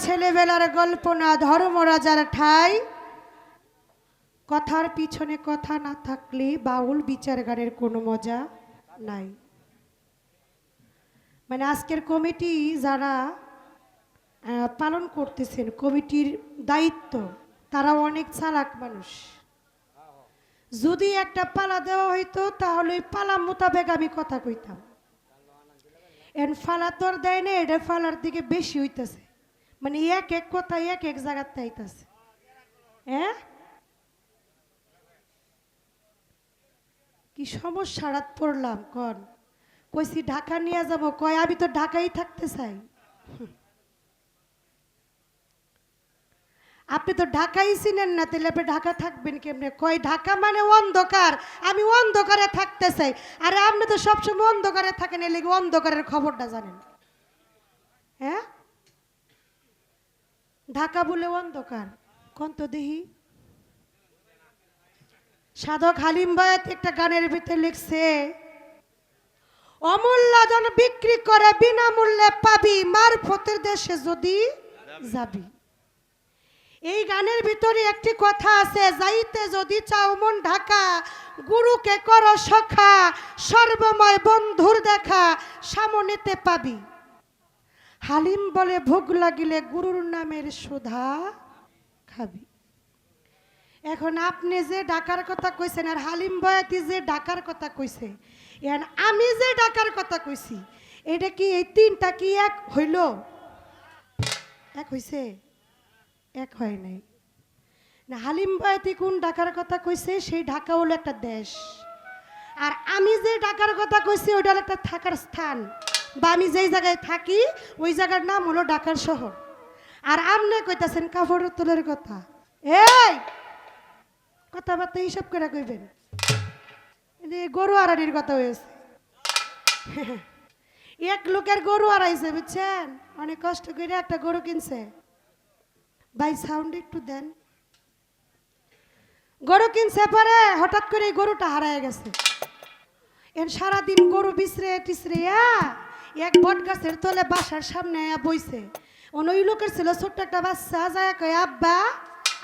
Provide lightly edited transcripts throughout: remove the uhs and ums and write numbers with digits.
ছেলেবেলার গল্প না ধর্মরাজার ঠাই, কথার পিছনে কথা না থাকলে বাউল বিচার গানের কোনো মজা নাই। মানে আজকের কমিটি যারা পালন করতেছেন, কমিটির দায়িত্ব, তারা অনেক চালাক মানুষ। যদি একটা পালা দেওয়া হইতো তাহলে ওই পালা মোতাবেক আমি কথা কইতাম। এন ফালা তোর দেয় না, এটা ফালার দিকে বেশি হইতেছে, মানে এক এক কথা এক এক জায়গাতে আইতাছে। হ্যাঁ, কি সমস্যা পড়লাম কন। কইছি ঢাকা নিয়ে যাব, কয় আমি তো ঢাকাই থাকতে চাই। আপনি তো ঢাকাই চিনেন না, তাহলে আপনি ঢাকা থাকবেন কেমনে? কয় ঢাকা মানে অন্ধকার, আমি অন্ধকারে থাকতে চাই। আরে আপনি তো সবসময় অন্ধকারে থাকেন, এর লিগে অন্ধকারের খবরটা জানেন। হ্যাঁ, ঢাকা বলে অন্ধকার কোন তো দেখি। সাধক হালিম বায়াত একটা গানের ভিতরে লিখছে, অমূল্য ধন বিক্রি করে বিনামূল্যে পাবি, মারফতের দেশে যদি যাবি। এই গানের ভিতরে একটি কথা আছে, যাইতে যদি চাও মন ঢাকা, গুরুকে করো সখা, সর্বময় বন্ধুর দেখা সামনেতে পাবি। হালিম বলে ভোগ লাগিলে গুরুর নামের সুধা খাবি। এখন আপনি যে ডাকার কথা কইছেন আর হালিম বয়াতি যে ডাকার কথা কইছে, এখন আমি যে ডাকার কথা কইছি, এটা কি এই তিনটা কি এক হইল? এক হইছে? এক হয় নাই না। হালিম বয়াতি কোন ঢাকার কথা কইছে, সেই ঢাকা হলো একটা দেশ, আর আমি যে ঢাকার কথা কইছি ওইটা হলো একটা থাকার স্থান, বা আমি যেই জায়গায় থাকি ওই জায়গার নাম হলো ঢাকার শহর। আর আপনি কইতাছেন কাপড়ের তোলের কথা। এই কথাবার্তা হিসাব করে কইবেন, গরু আড়ানির কথা হয়েছে। এক লোকের গরু আড়াইছে, বুঝছেন, অনেক কষ্ট করে একটা গরু কিনছে। ভাই সাউন্ড একটু দেন। গরু কিনছে, পরে হঠাৎ করে গরুটা হারায় গেছে। এর সারাদিন গরু বিছরে টিছরে এক বট গাছের তলে বাসার সামনে বইছে। ওই লোকের ছিল ছোট্ট একটা বাচ্চা, যায় কয় আব্বা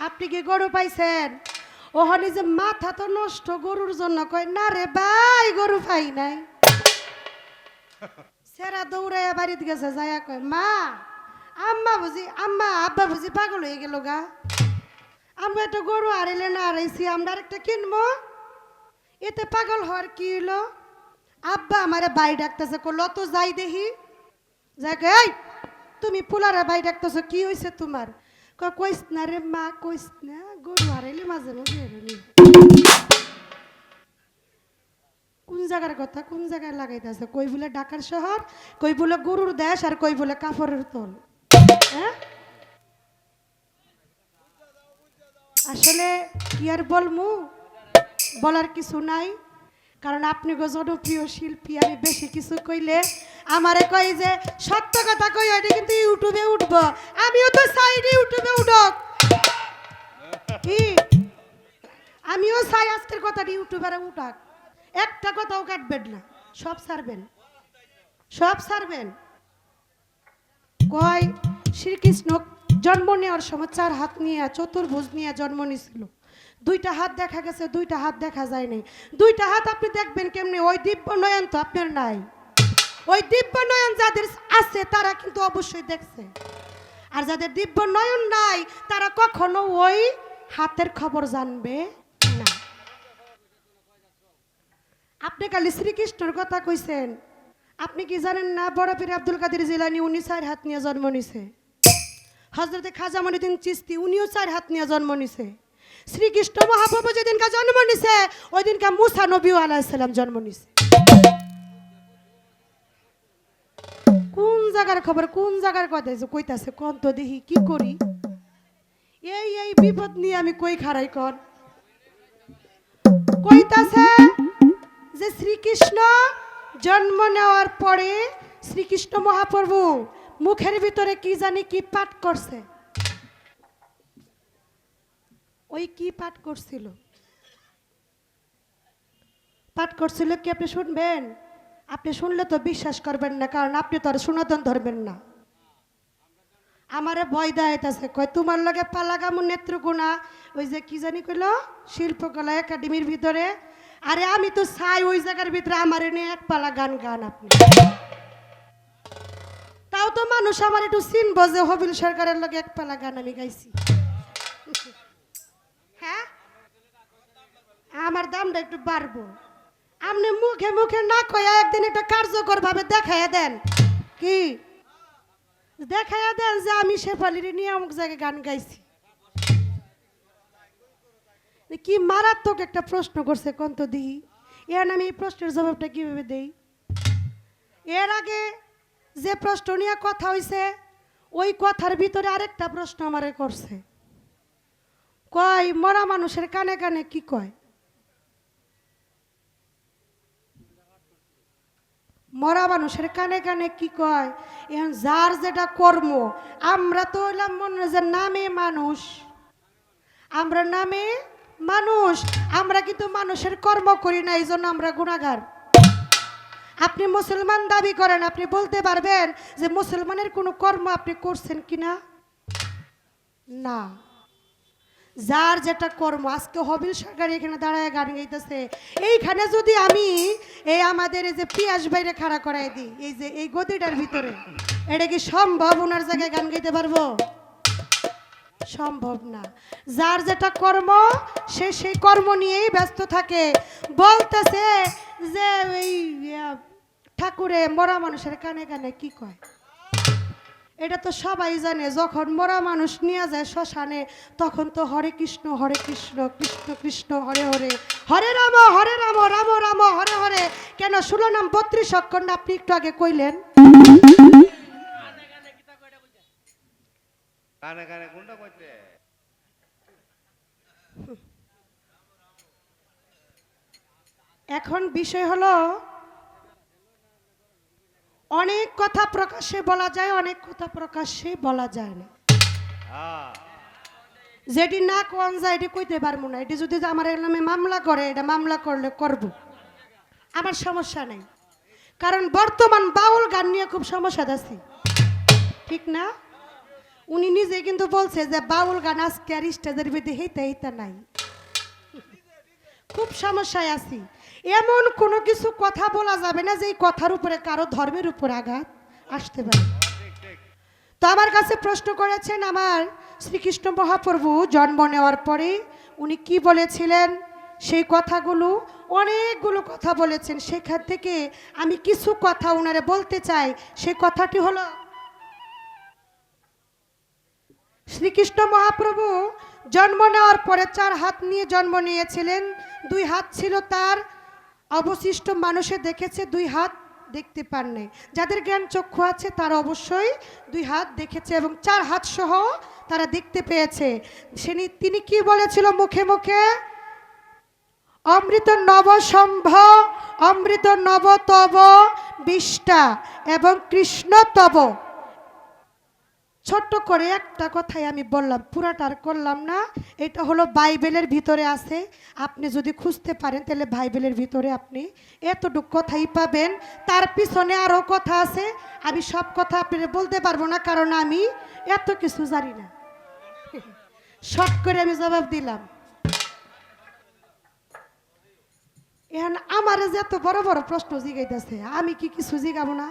আপনি কি গরু পাইছেন? ওখানে যে মাথা তো নষ্ট গরুর জন্য, কয় না রে ভাই গরু পাই নাই। সেরা দৌড়াইয়া বাড়িতে গেছে, যায় কয় মা আব্বা বুঝি পাগল হয়ে গেল গা, আমরা একটা গরু হারাইলে না হারাইছি, আমরা আরেকটা কিনবো, এতে পাগল হওয়ার কি হলো? আব্বা আমারে ভাই ডাকতেছে, করলো তো যাই দেখি। যাই এই তুমি পোলারে ভাই ডাকতেছো, কি হয়েছে তোমার? কইস না রে মা, কইস না, গরু হারাইলে মাঝে মাঝে। কোন জায়গার কথা কোন জায়গায় লাগাইতেছে? কই বলে ঢাকার শহর, কই বলে গরুর দেশ, আর কই বলে কাপড়ের তোল। হ্যাঁ, আসলে কি আর বলমু, বলার কিছু নাই, কারণ আপনি গো জনপ্রিয় শিল্পী, আমি বেশি কিছু কইলে আমারে কই যে সত্য কথা কই ওইটা কিন্তু ইউটিউবে উঠবো, আমিও তো চাই ইউটিউবে উঠক। কি আমিও চাই আজকের কথাটি ইউটিউবারে উঠাক, একটা কথাও কাটবেন না, সব ছাড়বেন, সব ছাড়বেন। কয় শ্রীকৃষ্ণ জন্ম নেওয়ার সময় 4 হাত নিয়ে চতুর্ভুজ নিয়ে জন্ম নিয়েছিল, 2টা হাত দেখা গেছে, 2টা হাত দেখা যায় নাই। 2টা হাত আপনি দেখবেন কেমনে? ওই দিব্য নয়ন তো আপনার নাই। ওই দিব্য নয়ন যাদের আছে তারা কিন্তু অবশ্যই দেখছে, আর যাদের দিব্য নয়ন নাই তারা কখনো ওই হাতের খবর জানবে না। আপনি খালি শ্রীকৃষ্ণের কথা কইছেন, আপনি কি জানেন না বড় পীর আব্দুল কাদের জিলানী 4 হাত নিয়ে জন্ম নিছে। হযরতে খাজা মঈনুদ্দিন চিশতি উনিও 4 হাত নিয়ে জন্ম নিছে। শ্রীকৃষ্ণ মহাপ্রভু যেদিনকা জন্ম নিছে ওই দিনকা মুসা নবী আলাইহিস সালাম জন্ম নিছে। কোন জায়গার খবর কোন জায়গার কথা কইতাছে কোন তো দেখি কি করি? এই বিপদ নিয়ে আমি কই খাড়াই কর। কইতাছে যে শ্রীকৃষ্ণ জন্ম নেওয়ার পরে শ্রীকৃষ্ণ মহাপ্রভু মুখের ভিতরে কি জানি কি পাঠ করছে। ওই কি পাঠ করছিল? পাঠ করছিল কি আপনি শুনবেন? আপনি শুনলে তো বিশ্বাস করবেন না, কারণ আপনি তো আর সনাতন ধর্মের না। আমারে ভয় দেয়াইতাছে, কয় তোমার লগে পালাগামু নেত্রকোনা ওই যে কি জানি কইল শিল্পকলা একাডেমির ভিতরে। আরে আমি তো চাই ওই জায়গার ভিতরে আমারে নিয়ে এক পালা গান গান আপনি, তাও তো মানুষ আমার একটু চিনবো যে হবিল সরকারের লগে এক পালা গান আমি গাইছি। হ্যাঁ, আমার দামটা একটু বাড়বো। আপনি মুখে মুখে না কয়া একদিন একটা কার্যকর ভাবে দেখাইয়া দেন, কি দেখাইয়া দেন যে আমি শেফালির নিয়ে অমুক জায়গায় গান গাইছি। কি মারাত্মক একটা প্রশ্ন করছে কন্ত দিই, এর আমি এই প্রশ্নের জবাবটা কিভাবে দেই? এর আগে যে প্রশ্ন নিয়ে কথা হইছে ওই কথার ভিতরে আরেকটা প্রশ্ন আমারে করছে, কয় মরা মানুষের কানে কানে কি কয়? মরা মানুষের কানে কানে কি কয়? এখন যার যেটা কর্ম, আমরা তো হইলাম মনে যে নামে মানুষ, আমরা নামে মানুষ, আমরা কিন্তু মানুষের কর্ম করি না, এই জন্য আমরা গুনাহগার। আপনি মুসলমান দাবি করেন, আপনি বলতে পারবেন যে মুসলমানের কোনো কর্ম আপনি করছেন কিনা? না, যার যেটা কর্ম। আজকে হবিল সরকার এখানে দাঁড়ায় গান গাইতেছে, এইখানে যদি আমি এই আমাদের এই যে পিয়াস বাইরে খাড়া করাই দিই এই যে এই গদিটার ভিতরে, এটা কি সম্ভব ওনার জায়গায় গান গাইতে পারবো? সম্ভব না। যার যেটা কর্ম সে সেই কর্ম নিয়েই ব্যস্ত থাকে। বলতেছে যে এই ঠাকুরে মরা মানুষের কানে কানে কি কয়? এটা তো সবাই জানে, যখন মরা মানুষ নিয়ে যায় শ্মশানে তখন তো হরে কৃষ্ণ কৃষ্ণ কৃষ্ণ হরে হরে, হরে রাম রাম রাম হরে হরে। কেন শুনো নাম 32 অক্ষর না? আপনি একটু আগে কইলেন এখন বিষয় হলো অনেক কথা প্রকাশ্যে বলা যায়, অনেক কথা প্রকাশ্যে বলা যায় না। যেটি না কোন যায় এটি কইতে পারবো না। এটি যদি আমার নামে মামলা করে, এটা মামলা করলে করব, আমার সমস্যা নেই। কারণ বর্তমান বাউল গান নিয়ে খুব সমস্যা আছে, ঠিক না? উনি নিজে কিন্তু বলছে যে বাউল গান আজকে আর স্টেজের ভিতরে হেইতা হেইতা নাই, খুব সমস্যায় আছি। এমন কোনো কিছু কথা বলা যাবে না যে এই কথার উপরে কারো ধর্মের উপর আঘাত আসতে পারে। তো আমার কাছে প্রশ্ন করেছেন আমার শ্রীকৃষ্ণ মহাপ্রভু জন্ম নেওয়ার পরে উনি কি বলেছিলেন, সেই কথাগুলো অনেকগুলো কথা বলেছেন। সেখান থেকে আমি কিছু কথা ওনারে বলতে চাই। সেই কথাটি হলো, শ্রীকৃষ্ণ মহাপ্রভু জন্ম নেওয়ার পরে 4 হাত নিয়ে জন্ম নিয়েছিলেন। 2 হাত ছিল তার, অবশিষ্ট মানুষে দেখেছে 2 হাত দেখতে পান নাই। যাদের জ্ঞান চক্ষু আছে তারা অবশ্যই 2 হাত দেখেছে এবং 4 হাত সহ তারা দেখতে পেয়েছে। তিনি কি বলেছিল মুখে মুখে? অমৃত নব সম্ভ, অমৃত নব তব বিষ্টা এবং কৃষ্ণ তব। ছোট্ট করে একটা কথাই আমি বললাম, পুরাটা আর করলাম না। এটা হলো বাইবেলের ভিতরে আছে, আপনি যদি খুঁজতে পারেন তাহলে বাইবেলের ভিতরে আপনি এতটুকু কথাই পাবেন। তার পিছনে আরও কথা আছে, আমি সব কথা আপনাদের বলতে পারবো না, কারণ আমি এত কিছু জানি না। শর্ট করে আমি জবাব দিলাম। এখন আমার যে এত বড় বড় প্রশ্ন জিগাইতেছে, আমি কি কিছু জিগাবো না?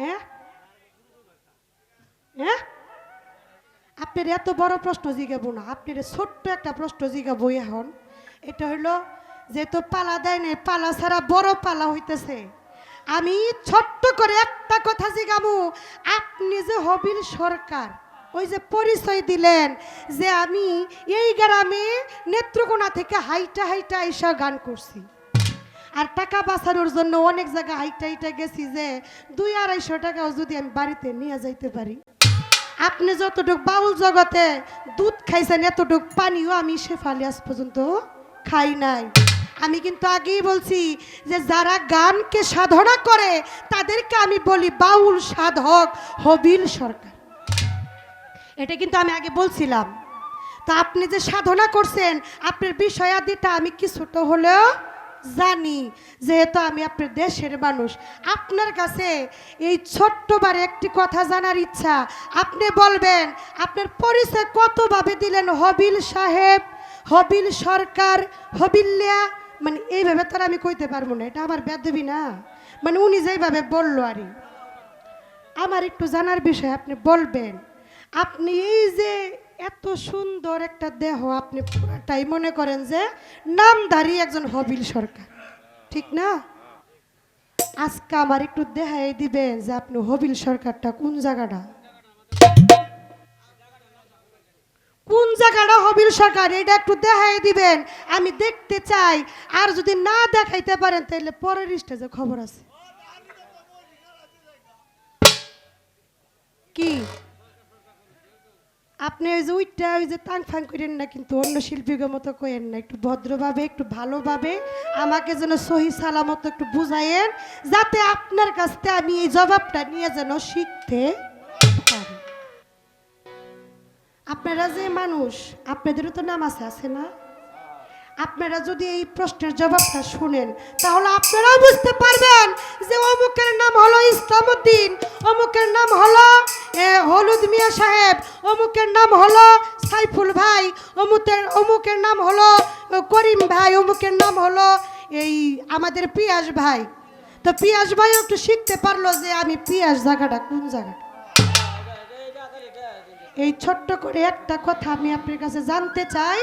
হ্যাঁ হ্যাঁ, আপনার এত বড় প্রশ্ন জিগাবো না, আপনার ছোট্ট একটা প্রশ্ন জিগাবো। এখন এটা হইলো যেহেতু পালা দেয় না, পালা ছাড়া বড় পালা হইতেছে, আমি ছোট্ট করে একটা কথা জিগাবো। আপনি যে হবিল সরকার ওই যে পরিচয় দিলেন যে আমি এই গ্রামে নেত্রকোনা থেকে হাইটা হাইটা এসা গান করছি, আর টাকা বাঁচানোর জন্য অনেক জায়গায় হাইটা হাইটা গেছি, যে 200-250 টাকাও যদি আমি বাড়িতে নিয়ে যাইতে পারি। আপনি যতটুক বাউল জগতে দুধ খাইছেন এতটুক পানিও আমি শেফালি আজ পর্যন্ত খাই নাই। আমি কিন্তু আগেই বলছি যে যারা গানকে সাধনা করে তাদেরকে আমি বলি বাউল সাধক হবিল সরকার, এটা কিন্তু আমি আগে বলছিলাম। তো আপনি যে সাধনা করছেন আপনার বিষয়াদিটা আমি কিছুটা হলেও জানি, যেহেতু আমি আপনার দেশের মানুষ, আপনার কাছে এই ছোট্টবারে একটি কথা জানার ইচ্ছা। আপনি বলবেন আপনার পরিচয় কতভাবে দিলেন, হবিল সাহেব, হবিল সরকার, হবিল্লা, মানে এইভাবে তো আর আমি কইতে পারবো না, এটা আমার বেদবি না, মানে উনি যেইভাবে বললো আরই আমার একটু জানার বিষয়। আপনি বলবেন আপনি এই যে এত সুন্দর একটা দেহ, আপনি পুরাটাই মনে করেন যে নামধারী একজন হবিল সরকার, ঠিক না? আজকে আমার একটু দেখাই দিবেন যে আপনি হবিল সরকারটা কোন জায়গাটা, কোন জায়গাটা হবিল সরকার, এটা একটু দেখাই দিবেন, আমি দেখতে চাই। আর যদি না দেখাইতে পারেন তাহলে পরের স্টেজে খবর আছে। কি আপনি ওই যে উইটা ওই যে টাং ফাং করেন না, কিন্তু অন্য শিল্পীদের মতো করেন না, একটু ভদ্রভাবে একটু ভালোভাবে আমাকে যেন সহি সালামত একটু বুঝাইয়েন, যাতে আপনার কাছ থেকে আমি এই জবাবটা নিয়ে যেন শিখতে পারি। আপনারা যে মানুষ, আপনাদেরও তো নাম আছে না? আপনারা যদি এই প্রশ্নের জবাবটা শুনেন তাহলে আপনারাও বুঝতে পারবেন যে অমুকের নাম হলো ইসলামউদ্দিন, অমুকের নাম হলো হলুদ মিয়া সাহেব, অমুকের নাম হলো সাইফুল ভাই, অমুকের নাম হলো করিম ভাই, অমুকের নাম হলো এই আমাদের পিয়াস ভাই। তো পিয়াস ভাইও একটু শিখতে পারলো যে আমি পিয়াস জায়গাটা কোন জায়গাটা। এই ছোট্ট করে একটা কথা আমি আপনার কাছে জানতে চাই,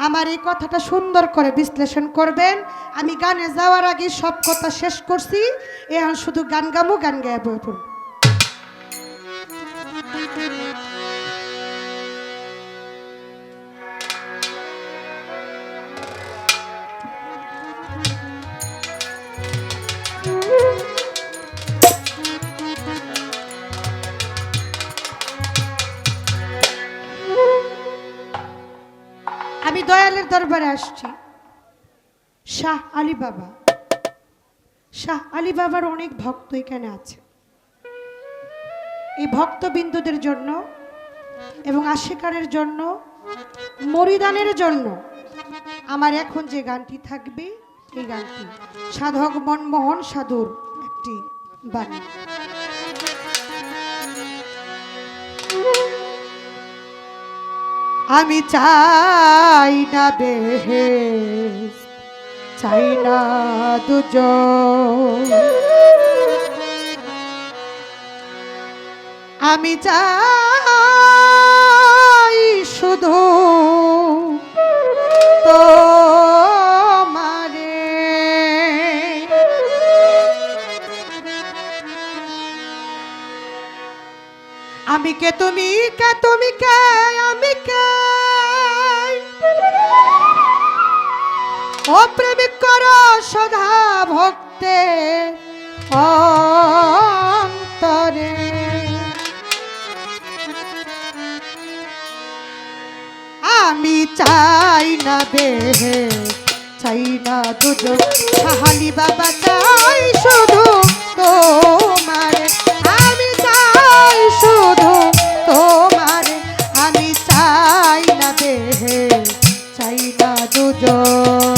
আমার এই কথাটা সুন্দর করে বিশ্লেষণ করবেন। আমি গানে যাওয়ার আগে সব কথা শেষ করছি, এখন শুধু গান গামো, গান গায়ে বই পড়ব। আমি দয়ালের দরবারে আসছি। শাহ আলী বাবা, শাহ আলী বাবার অনেক ভক্ত এখানে আছে। এই ভক্তবিন্দুদের জন্য এবং আশিকারের জন্য, মরিদানের জন্য আমার এখন যে গানটি থাকবে, এই গানটি সাধক মনমোহন সাধুর একটি বাণী। আমি চাই না বেহেশত, চাই না দুজক, আমি চাই শুধু তোমারে। আমি কে তুমি কে, তুমি কে আমি কে, ও প্রেমিক কর সদা ভক্তে অন্তরে। আমি চাই না বেহে, চাই না দুজক, শাহালি বাবা চাই শুধু তোমারে। আমি চাই শুধু তোমারে, আমি চাই না বেহে, চাই না দুজক।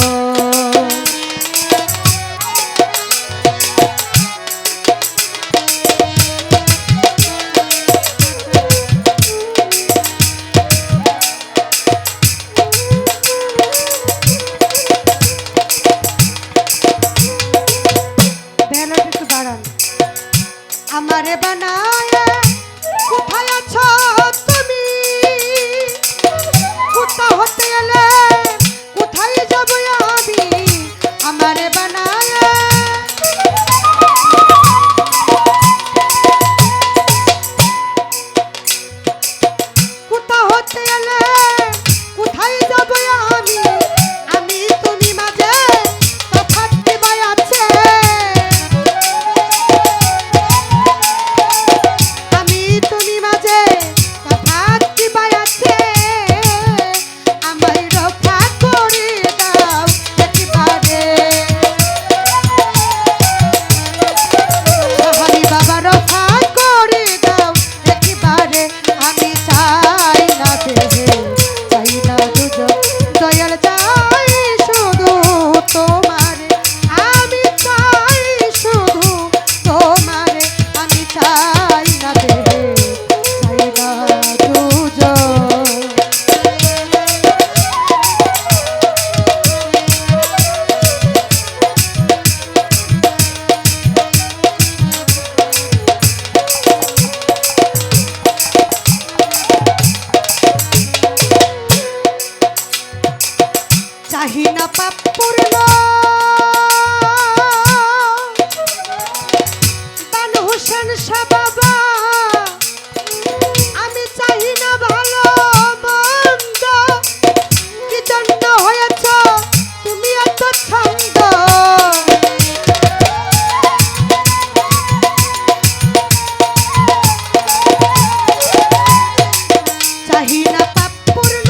চাহি না পাপ পূর্ণ,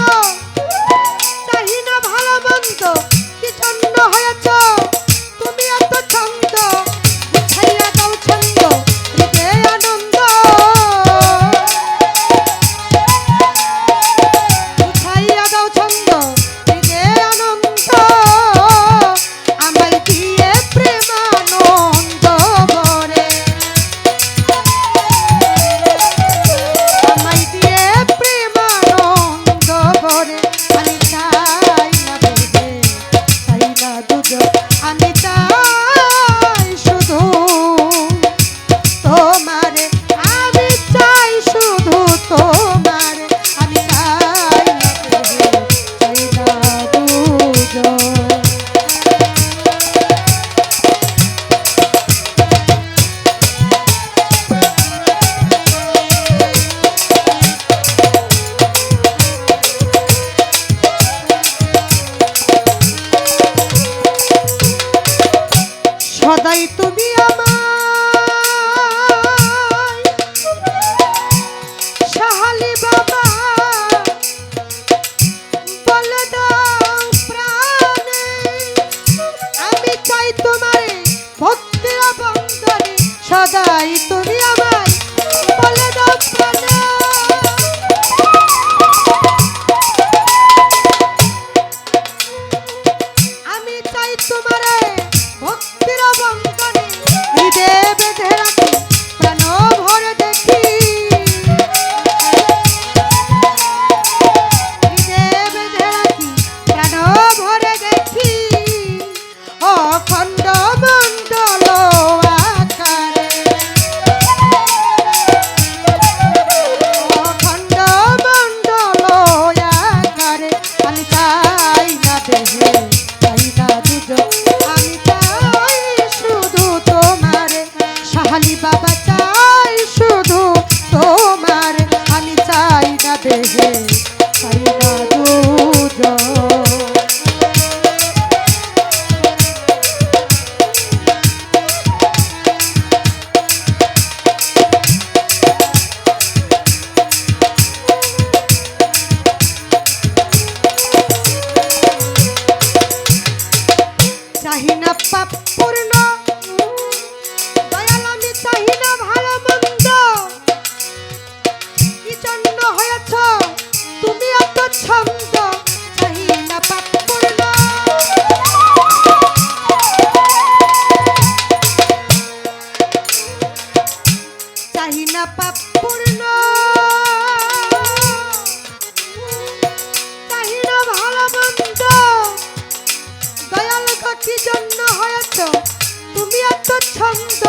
চাহি না ভালো মন্দ, কি জন্য হয়েছ তুমি এত ছন্দ, বুঝাইয়া দাও ছন্দ হৃদয়ে আনন্দ, বুঝাইয়া দাও ছন্দ হৃদয়ে আনন্দ, আমায় দিয়ে প্রেমানন্দ ভরে, আমায় দিয়ে প্রেমানন্দ ভরে, আমি চাই না দুধে, চাই না দুধ, আমি চাই শুধু তোমারে, আমি চাই শুধু তোমারে, আমি চাই না দুধে, চাই না দুধ। সদাই তুমি আমায় সাহালি বাবা বলে দাও প্রাণে, আমি চাই তোমারে ভক্তির বন্ধনে, সদাই তুমি আমায় বলে দাও প্রাণে, আমি চাই তোমারে ভক্তির বন্ধনে, হৃদয়ে বেঁধে রাখি প্রাণ ভরে দেখি, হৃদয়ে বেঁধে রাখি প্রাণ ভরে দেখি, অখণ্ড মণ্ডল আকারে, অখণ্ড মণ্ডল আকারে, আমি চাই না দেহে, চাই না দুধ, আমি চাই শুধু তোমারে, সাহালি বাবা চাই শুধু তোমারে, আমি চাই না দেহে, চাই না দুধ। চাহি না পাপ পূর্ণ, দয়াল আমি চাহি না ভালো মন্দ, কি জন্য হয়েছ তুমি এত ছন্দ, চাহি না পাপ পূর্ণ, চাহি না পাপ পূর্ণ, চাহি না ভালো মন্দ, দয়াল গো কি জন্য হয়েছ তুমি এত ছন্দ,